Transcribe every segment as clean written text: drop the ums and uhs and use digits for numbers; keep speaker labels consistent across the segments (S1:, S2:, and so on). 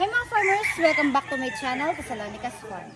S1: Hi mga farmers! Welcome back to my channel, Kasalonica's Farm.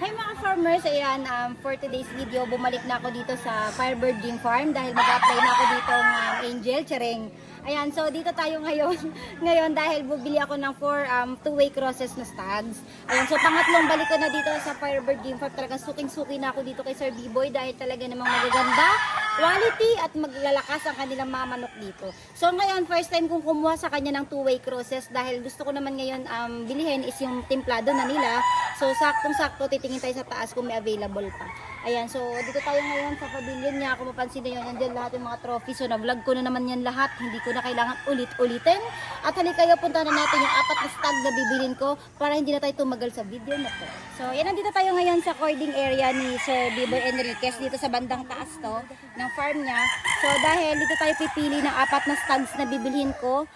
S1: Hi mga farmers! Ayan, for today's video, bumalik na ako dito sa Firebird Game Farm dahil mag-apply na ako dito ng Angel, Charing. Ayan, so dito tayo ngayon, ngayon dahil bubili ako ng 4 two-way crosses na stags. Ayan, so pangatlong balik ko na dito sa Firebird Game Farm. Talagang suking-suki na ako dito kay Sir B-Boy dahil talaga namang magaganda, quality at maglalakas ang kanilang mga manok dito. So ngayon, first time kong kumuha sa kanya ng two-way crosses dahil gusto ko naman ngayon bilihin is yung templado na nila. So saktong-sakto titingin tayo sa taas kung may available pa. Ayan, so dito tayo ngayon sa pavilion niya. Kung mapansin niyo, nandiyan lahat yung mga trophy. So na-vlog ko na naman yan lahat. Hindi ko na kailangan ulit-ulitin. At halika kayo, punta na natin yung 4 na stag na bibilin ko para hindi na tayo tumagal sa video na to. So yan, nandito tayo ngayon sa cording area ni Sir B-Boy Enriquez dito sa bandang taas to ng farm niya. So dahil dito tayo pipili ng 4 na stags na bibilhin ko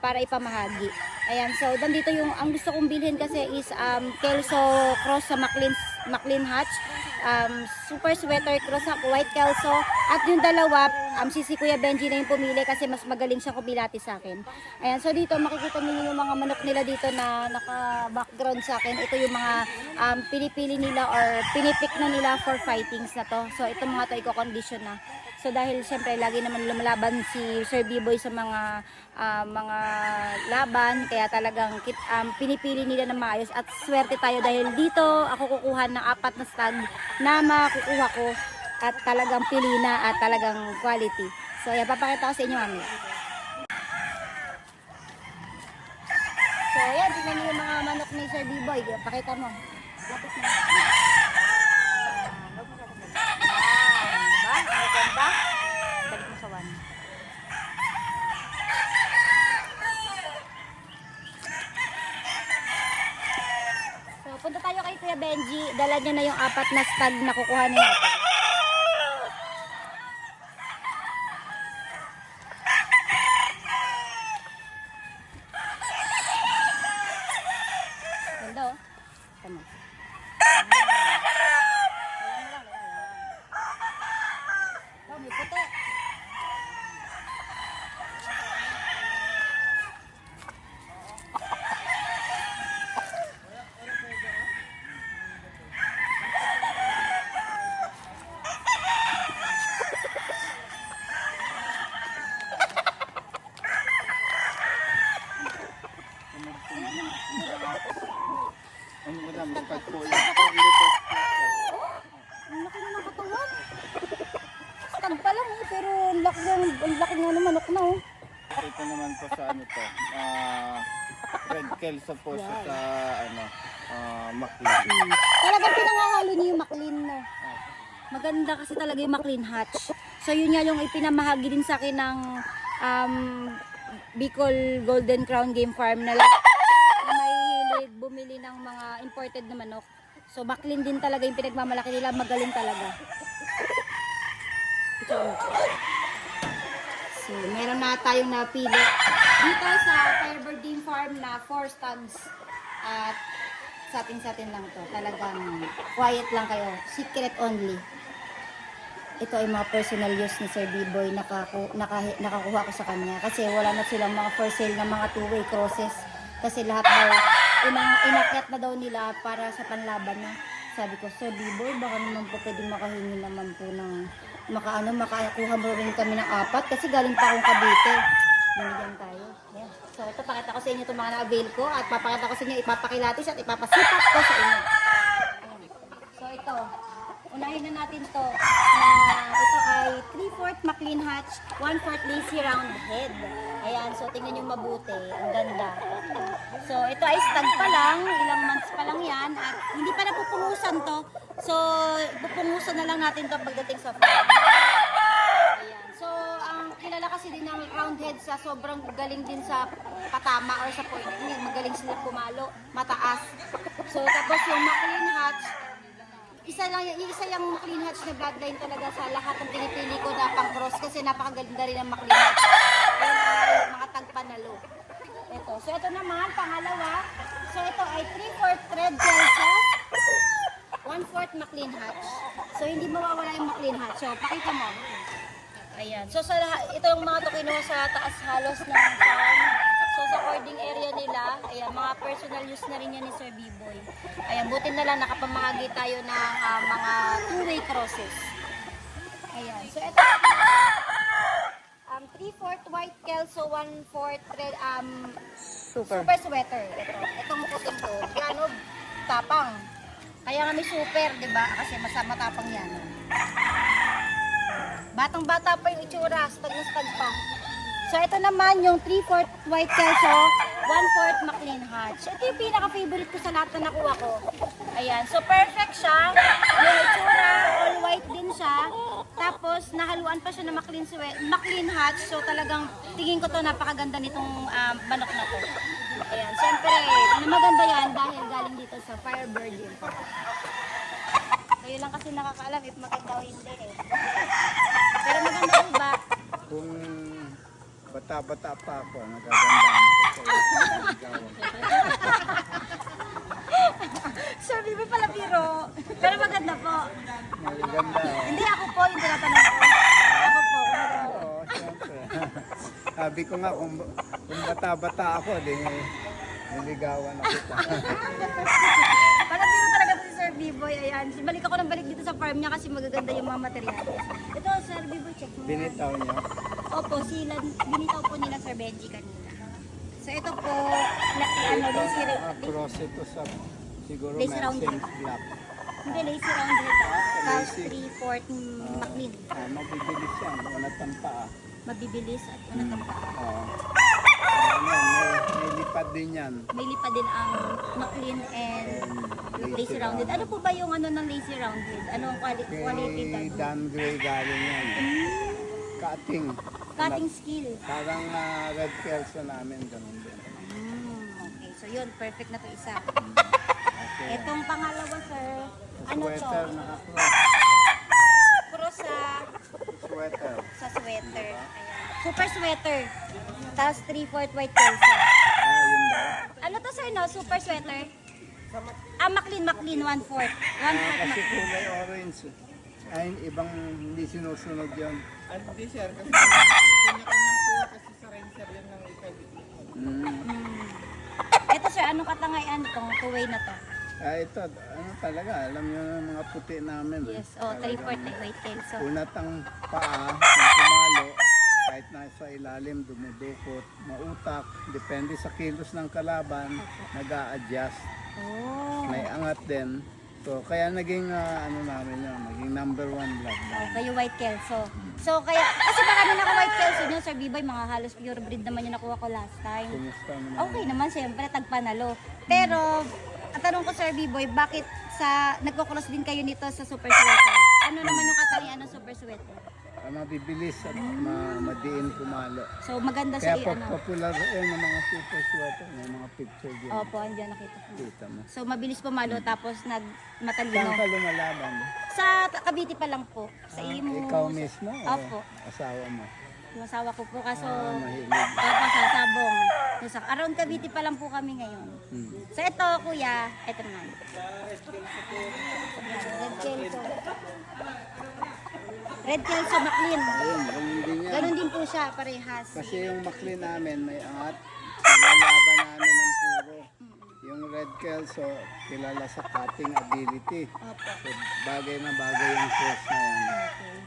S1: para ipamahagi. Ayan, so nandito yung ang gusto kong bilhin kasi is Kelso cross sa McLean Hatch, super sweater cross sa white Kelso, at yung dalawa si Kuya Benji na yung pumili kasi mas magaling siya kubilati sa akin. Ayan, so dito makikita niyo yung mga manok nila dito na naka-background sa akin. Ito yung mga pinipili nila or pinipik na nila for fightings na to. So ito mga to i-condition na. So dahil siyempre lagi naman lumalaban si Sir B-Boy sa mga laban, kaya talagang pinipili nila na maayos at swerte tayo dahil dito ako kukuha ng 4 na stag na makukuha ko at talagang pili na at talagang quality. So yan, papakita ko sa inyo mamaya. So yan, tingnan niyo yung mga manok ni Sir B-Boy. Pakita mo. Lapit na. Diba? Ang ganda. Balik mo sa 1. So, punta tayo kay Kuya Benji. Dala niya na yung 4 na stag na kukuha niya natin. Ganda oh. Tama. May puti.
S2: Ang madami po
S1: Ang laki na ng katawan. Stag pa lang eh, pero ang laki nga ng manok na oh.
S2: Ito naman po sa ano to. Red Kelso po siya sa McLean.
S1: Talagang pinangahalo niyo yung McLean na. Maganda kasi talaga yung McLean Hatch. So yun nga yung ipinamahagi din sa akin ng Bicol Golden Crown Game Farm na may hilig bumili ng mga imported na manok. So McLean din talaga yung pinagmamalaki nila, magaling talaga. So meron na tayong napili dito sa Firebird Game Farm na 4 stags at satin lang to. Talagang quiet lang kayo, secret only. Ito ay mga personal use ni Sir B-Boy, nakakuha ko sa kanya kasi wala na silang mga for sale na mga two-way crosses kasi lahat daw inakyat na daw nila para sa panlaban na. Sabi ko, Sir B-Boy, baka naman po pwedeng makahingi naman po ng makakuha mo rin kami ng 4 kasi galing pa akong Cavite. Binigyan tayo. Yeah. So ito, pakita ko sa inyo itong mga na-avail ko at papakita ko sa inyo, ipapakilatis at ipapasipat ko sa inyo. So ito, unahin na natin to na ito ay 3/4 McLean Hatch, 1/4 lacy round head. Ayan, so tingnan nyo mabuti, ang ganda. So ito ay stag pa lang, ilang months pa lang yan at hindi pa napupungusan to. So pupungusan na lang natin to pagdating sa farm. Ayan, so ang kilala kasi din ng round head sa sobrang galing din sa patama or sa pointing, magaling sila pumalo, mataas. So tapos yung McLean Hatch, isa yung McLean Hatch na bloodline talaga sa lahat ng pinipili ko na pang cross kasi napakaganda rin ang McLean Hatch. Ayan ay mga tagpanalo. Ito. So ito naman, pangalawa. So ito ay 3/4 red Kelso, 1/4 McLean Hatch. So hindi mawawala yung McLean Hatch. So pakita mo. Ayan. So sa ito yung mga to kinuha sa taas halos ng farm. So sa cording area nila, ayan, mga personal use na rin yan ni Sir B-Boy. Ayan, buti na lang nakapamahagi tayo ng mga two-way crosses. Ayan, so ito 3/4 white kelso, 1/4 red, super sweater. Itong mukuting to, gano'n tapang. Kaya nga may super, di ba? Kasi matapang yan. Batang-bata pa yung itsura, stag na stag pa. So ito naman yung 3/4 white kelso, 1/4 McLean Hatch. Ito yung pinaka-favorite ko sa lahat na nakuha ko. Ayan, so perfect siya. Yung itsura, all white din siya. Tapos nahaluan pa siya ng McLean Hatch. So talagang tingin ko to napakaganda nitong manok na to. Ayan, syempre, maganda yan dahil galing dito sa Firebird yun. Kayo lang kasi nakakaalam if maganda o hindi eh. Pero maganda po ba?
S2: Kung bata-bata pa ako, nagaganda ako sa
S1: Sir, bibi pala biro. Pero maganda po.
S2: Magaganda.
S1: Hindi ako po, yung tinatanong ko. Ako po.
S2: Oo, siyempre. Sabi ko nga, kung bata-bata ako, niligawan ako kita.
S1: Parang biro talaga to si Sir B-Boy. Ayan. Balik ako ng balik dito sa farm niya kasi magaganda yung mga materials. Ito, Sir B-Boy, check mo.
S2: Binitaw niya.
S1: Opo, binitaw po nila Sir Benji kanina. So ito po, lacy
S2: Cross ito sa siguro
S1: Lace rounded.
S2: Mexican black.
S1: Hindi, lacy rounded ito. Tapos
S2: lacy.
S1: 3/4 McLean.
S2: Mabibilis yan, wala tampa.
S1: Mabibilis at manatamba.
S2: Oo. May lipad din yan.
S1: May lipa din ang McLean and lacy rounded. Ano po ba yung ano ng lacy rounded? Anong quality
S2: Kay Dan Gray galing yan. Cutting.
S1: Cutting skill.
S2: Parang red kelso namin, ganun din.
S1: Okay, so yun, perfect na to isa.
S2: Okay.
S1: Etong pangalawa, sir, ano to?
S2: Sweater, naka-cross.
S1: Cross
S2: Sweater.
S1: sa sweater. Ayan. Super sweater. Tapos 3/4 white kelso.
S2: Yun ba?
S1: Ano to, sir, no? Super sweater? McLean, 1/4. 1/4
S2: Kasi
S1: McLean.
S2: kulay orange. Ay, ibang hindi sinusunod yun.
S3: Hindi sir, kasi kanya-kanyang po kasi sa Ranger yan ng ikabit.
S1: Ito, sir, anong katangayan tong two-way na to?
S2: Ito, ano talaga, alam nyo ng mga puti namin.
S1: Yes, 3/4 white kelso.
S2: Unat ang paa, kung pumalo, kahit nasa ilalim, dumudukot, mautak, depende sa kilos ng kalaban, nag-a-adjust,
S1: Oh.
S2: may angat din. So, kaya naging, namin yun, naging number 1 blood.
S1: Kayo white kelso. So, kasi marami na ako white kelso nyo, Sir Bibay, mga halos pure breed naman yung nakuha ko last time.
S2: Kumusta naman?
S1: Okay naman, siyempre, tagpanalo. Pero, ang tanong ko, Sir B-Boy, bakit nagko-cross din kayo nito sa super sweater? Ano naman yung katangian ng super sweater?
S2: Mabibilis at madiin pumalo.
S1: So, maganda sa
S2: Kaya
S1: ano.
S2: popular ng mga super sweater, may mga picture din.
S1: Opo, andyan nakita ko.
S2: Kita mo.
S1: So, mabilis pumalo, tapos
S2: Saan
S1: matalino.
S2: ka lumalaban?
S1: Sa Cavite pa lang po. Sa Imo.
S2: Ikaw mismo o
S1: Opo.
S2: asawa mo?
S1: Yung asawa ko po, kaso
S2: Mahilig.
S1: opo, sa Sabong. So, around Cavite pa lang po kami ngayon. So, ito, kuya, ito naman. Red Kelso. Red Kelso McLean.
S2: Ayun, ganun din yan.
S1: Ganun din po siya, parehas.
S2: Kasi yung McLean namin may angat, nilalaban namin ng puro. Yung Red Kelso, kilala sa cutting ability.
S1: Opo.
S2: So, bagay na bagay yung cross na yan.
S1: Okay.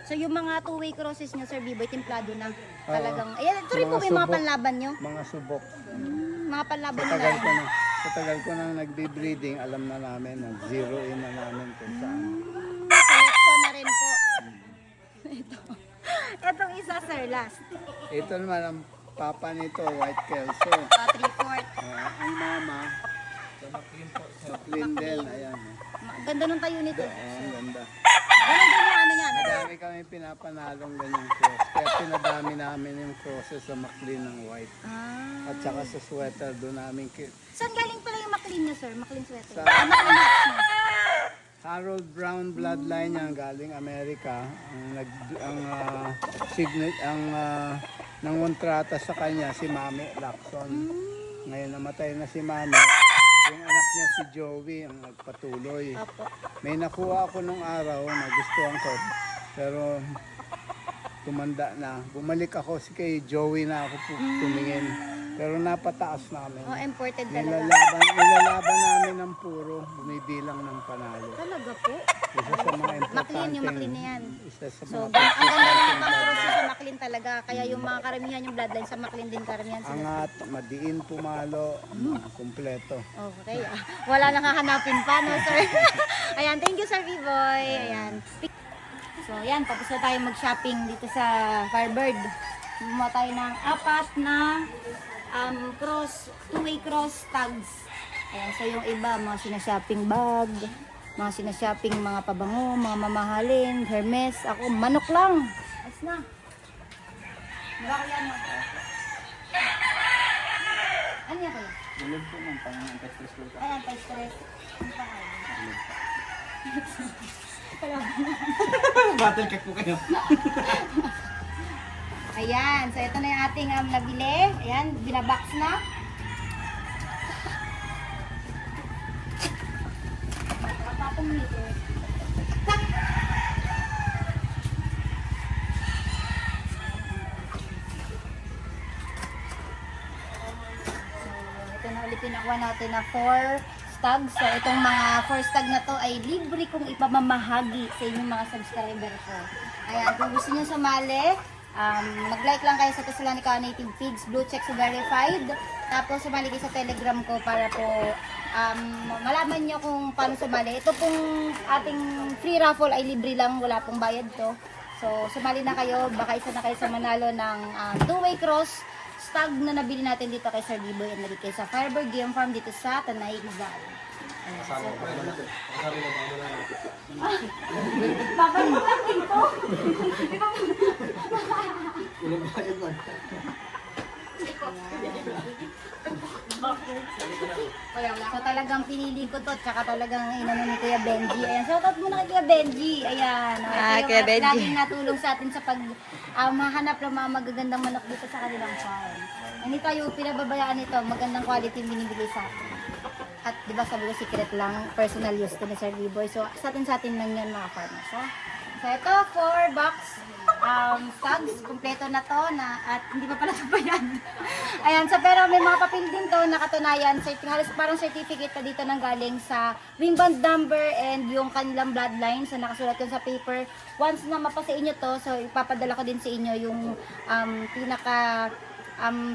S1: So, yung mga two-way crosses nyo, Sir B-Boy, templado na. Talagang, ayan, ito rin
S2: Mga
S1: po, may mga
S2: subok.
S1: panlaban nyo.
S2: Mga subok.
S1: Mga panlaban
S2: Sa
S1: nyo
S2: tagal
S1: na.
S2: ko na, sa tagal ko nang nagbe-breeding, alam na namin, nag-zero in na namin kung saan.
S1: Selection na rin po. Ito. Itong isa, sir, last.
S2: Ito naman ang papa nito, White Kelso.
S1: 3/4.
S2: Ang mama, McLean din, ayan.
S1: Ganda nung tayo nito.
S2: Ang ganda.
S1: Ganun din yung ano yan.
S2: Madami kami pinapanalong ganyang cross. Kaya pinadami namin yung crosses sa McLean ng white.
S1: Ah.
S2: At saka sa sweater doon namin
S1: Saan galing pala yung McLean nyo, sir? McLean sweater?
S2: Sa-
S1: McLean hats nyo?
S2: Harold Brown bloodline niya galing Amerika. Ang nangontrata sa kanya si Mami Lacson. Ngayon namatay na si Mami. Yung anak niya si Joey ang nagpatuloy.
S1: Opo.
S2: May nakuha ako nung araw na gustuhan ko. Pero tumanda na. Bumalik ako kay Joey na ako tumingin. Pero napataas namin.
S1: Oh, imported talaga.
S2: Nilalaban namin ng puro, bumibilang ng panalo.
S1: Talaga po.
S2: Isa sa mga importante.
S1: Maclean, yung Maclean na yan.
S2: Isa sa
S1: So,
S2: mga
S1: ang ganda ng mga process sa Maclean talaga. Kaya yung mga karamihan, yung bloodline sa Maclean din karamihan sila.
S2: angat, madiin, pumalo, kumpleto.
S1: Okay. Wala nang hahanapin pa, no, sir? Ayan, thank you, Sir B-Boy. Ayan. So, ayan, tapos na tayo mag-shopping dito sa Firebird. Gumawa tayo ng 4 na two-way cross tags. Ayan, so yung iba, mga sinashopping bag, mga sinashopping mga pabango, mga mamahalin, Hermes. Ako, manok lang. Ayos na. Diba ko yan? Ano yan kaya?
S3: Bulog po ng pang-anti-stress ko.
S1: Ay, anti-stress. Ano pa kaya?
S3: Battle cake po kayo.
S1: Ayan, so ito na yung ating nabili. Ayan, binabox na. Kapatong nito. So, ito na ulit pinakuha natin na 4 tags. So, itong mga 4 tag na to ay libre kong ipamamahagi sa inyong mga subscriber ko. Ayan, kung gusto nyo sumali, mag-like lang kayo sa Thessalonica Native Pigs, Blue Check sa Verified. Tapos sumali kayo sa Telegram ko para po malaman nyo kung paano sumali. Ito pong ating free raffle ay libre lang, wala pong bayad to. So sumali na kayo, baka isa na kayo sa manalo ng two-way cross stag na nabili natin dito kay Sir Biboy Enrique sa Firebird Game Farm dito sa Tanay, Rizal. Babalik dito. So talagang pinili ko to, tsaka talagang inano ni Kuya Benji. Ayan, shoutout muna kay Kuya Benji. Ayan,
S4: Kuya Benji.
S1: laging natulong sa atin sa pag mahanap ng mga magagandang manok dito sa kanilang farm. Hindi tayo pinababayaan nito, magandang quality yung binibigay sa atin. At di ba sabi ko secret lang, personal use to ni Sir B-Boy. So sa atin lang yan mga farmers. So ito, 4 box tags, kumpleto na to na, at hindi pa pala ito pa yan. Ayan, so pero may mga papel din to na katunayan, halos parang certificate pa dito nang galing sa wing band number and yung kanilang bloodline. So nakasulat yun sa paper. Once na mapasa inyo to, so ipapadala ko din sa inyo yung pinaka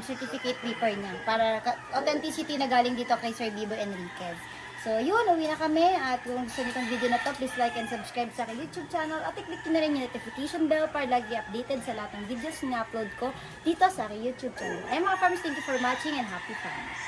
S1: certificate paper niya para authenticity na galing dito kay Sir Bibo Enriquez. So yun, uwi na kami at kung gusto niyo itong video na to, please like and subscribe sa aking YouTube channel at i-click na rin yung notification bell para lagi updated sa lahat ng videos na upload ko dito sa aking YouTube channel. Ay mga farmers, thank you for watching and happy farming!